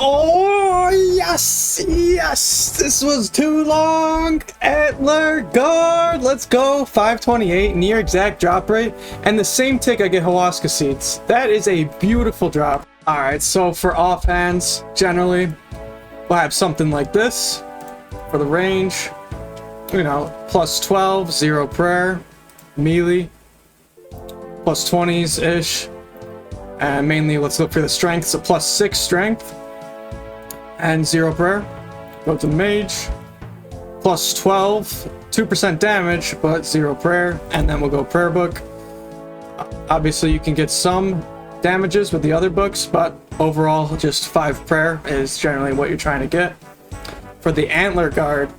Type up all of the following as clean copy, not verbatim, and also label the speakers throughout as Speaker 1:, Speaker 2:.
Speaker 1: Oh, yes, yes, this was too long. Antler Guard, let's go. 528, near exact drop rate, and the same tick I get Hawaska seeds. That is a beautiful drop. All right, so for offhands, generally, we'll have something like this. For the range, you know, plus 12, 0 prayer, melee, plus 20s-ish, and mainly let's look for the strength, so plus 6 strength, and 0 prayer. Go to mage, plus 12, 2% damage, but 0 prayer, and then we'll go prayer book. Obviously you can get some damages with the other books, but overall just 5 prayer is generally what you're trying to get. For the Antler Guard,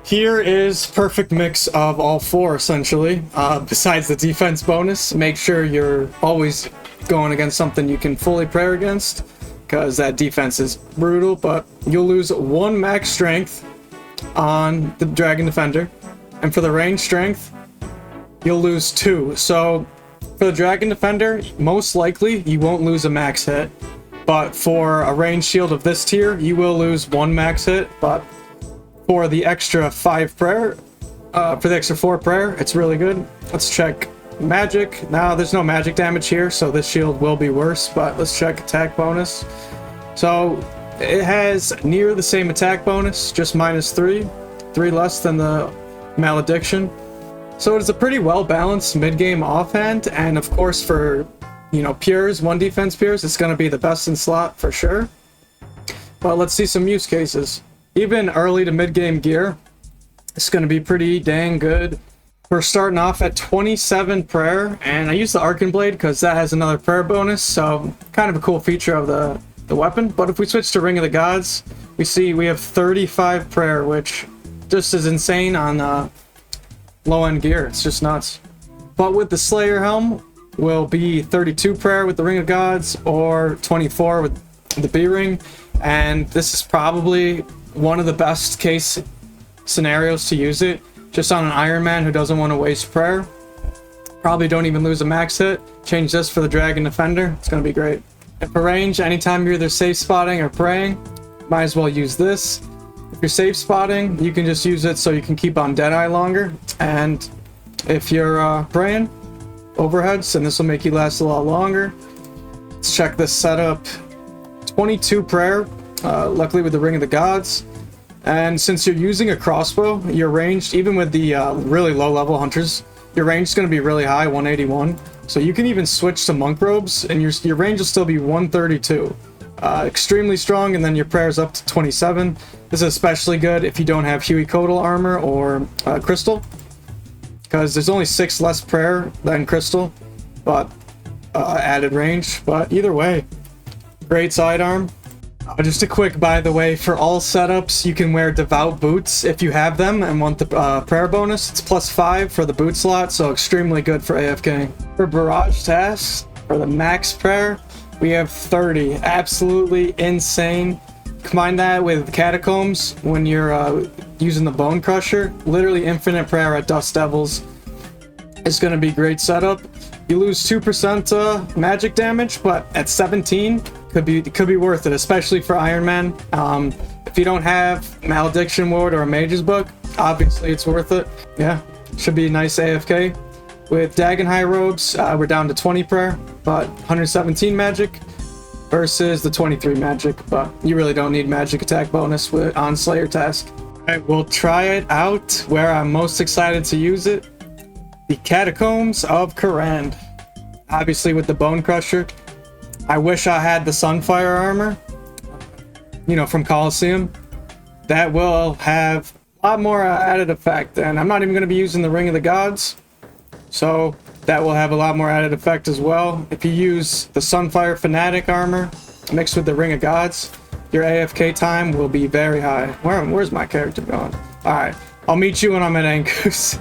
Speaker 1: here is perfect mix of all 4 essentially. Besides the defense bonus, make sure you're always going against something you can fully prayer against, because that defense is brutal, but you'll lose 1 max strength on the Dragon Defender, and for the range strength, you'll lose 2. So for the Dragon Defender, most likely you won't lose a max hit, but for a range shield of this tier, you will lose 1 max hit. But for the extra 5 prayer, for the extra 4 prayer, it's really good. Let's check magic. Now there's no magic damage here, so this shield will be worse, but let's check attack bonus. So it has near the same attack bonus, just -3, 3 less than the malediction. So it's a pretty well balanced mid-game offhand, and of course for, you know, pures, 1 defense pures, it's going to be the best in slot for sure. But let's see some use cases. Even early to mid-game gear, it's going to be pretty dang good. We're starting off at 27 prayer, and I use the Arcane Blade because that has another prayer bonus, so kind of a cool feature of the weapon. But if we switch to Ring of the Gods, we see we have 35 prayer, which just is insane on low-end gear. It's just nuts. But with the Slayer Helm, will be 32 prayer with the Ring of Gods, or 24 with the B-Ring, and this is probably one of the best case scenarios to use it. Just on an Ironman who doesn't want to waste prayer. Probably don't even lose a max hit. Change this for the Dragon Defender. It's going to be great. And for range, anytime you're either safe spotting or praying, might as well use this. If you're safe spotting, you can just use it so you can keep on Deadeye longer. And if you're praying, overheads, then this will make you last a lot longer. Let's check this setup. 22 prayer, luckily with the Ring of the Gods. And since you're using a crossbow, your range, even with the really low level hunters, your range is going to be really high, 181. So you can even switch to monk robes, and your range will still be 132. Extremely strong, and then your prayer's up to 27. This is especially good if you don't have Huey Codal armor or crystal, because there's only 6 less prayer than crystal, but added range. But either way, great sidearm. Just a quick, by the way, for all setups, you can wear Devout Boots if you have them and want the prayer bonus. It's +5 for the boot slot, so extremely good for AFK. For barrage tasks, for the max prayer, we have 30. Absolutely insane. Combine that with Catacombs when you're using the Bone Crusher. Literally infinite prayer at Dust Devils. It's going to be great setup. You lose 2% magic damage, but at 17, could be worth it, especially for Ironman. If you don't have Malediction Ward or a Mage's Book, obviously it's worth it. Yeah, should be a nice AFK. With Dagon High Robes, we're down to 20 prayer, but 117 magic versus the 23 magic, but you really don't need magic attack bonus on Slayer task. Alright, we'll try it out where I'm most excited to use it. The Catacombs of Kourend. Obviously with the Bone Crusher. I wish I had the Sunfire armor, you know, from Coliseum. That will have a lot more added effect, and I'm not even going to be using the Ring of the Gods, so that will have a lot more added effect as well. If you use the Sunfire Fanatic armor mixed with the Ring of Gods, your AFK time will be very high. Where's my character going? Alright, I'll meet you when I'm at Angus.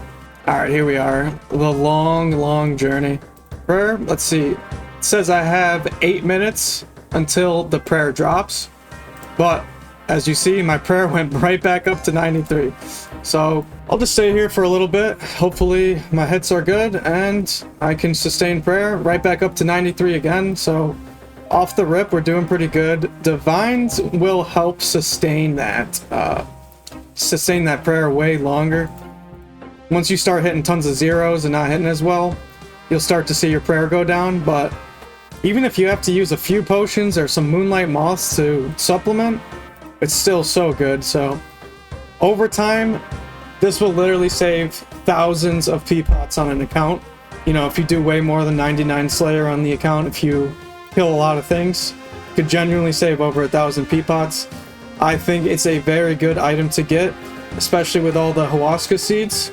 Speaker 1: Alright, here we are. The long journey. Prayer, let's see. It says I have 8 minutes until the prayer drops, but as you see, my prayer went right back up to 93. So I'll just stay here for a little bit. Hopefully my hits are good and I can sustain prayer right back up to 93 again. So off the rip, we're doing pretty good. Divines will help sustain that prayer way longer. Once you start hitting tons of zeros and not hitting as well, you'll start to see your prayer go down. But even if you have to use a few potions or some moonlight moths to supplement, it's still so good. So over time, this will literally save thousands of peapots on an account. You know, if you do way more than 99 Slayer on the account, if you kill a lot of things, you could genuinely save over 1,000 peapots. I think it's a very good item to get, especially with all the Huasca seeds.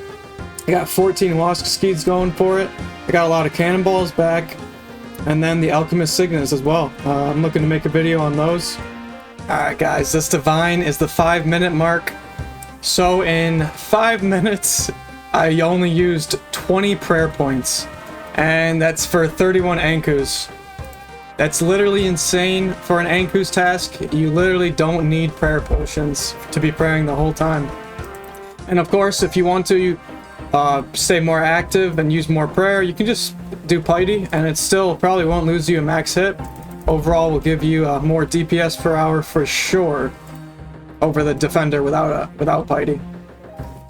Speaker 1: I got 14 Huasca seeds going for it. I got a lot of cannonballs back, and then the Alchemist Signets as well. I'm looking to make a video on those. Alright guys, this Divine is the 5-minute mark. So in 5 minutes, I only used 20 prayer points, and that's for 31 Ankus. That's literally insane for an Anku's task. You literally don't need prayer potions to be praying the whole time. And of course, if you want to stay more active and use more prayer, you can just do Piety, and it still probably won't lose you a max hit. Overall, will give you more DPS per hour for sure over the Defender without Piety.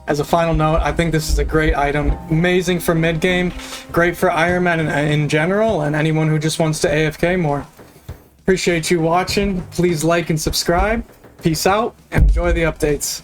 Speaker 1: As a final note, I think this is a great item. Amazing for mid-game, great for Ironmen in general, and anyone who just wants to AFK more. Appreciate you watching. Please like and subscribe. Peace out, and enjoy the updates.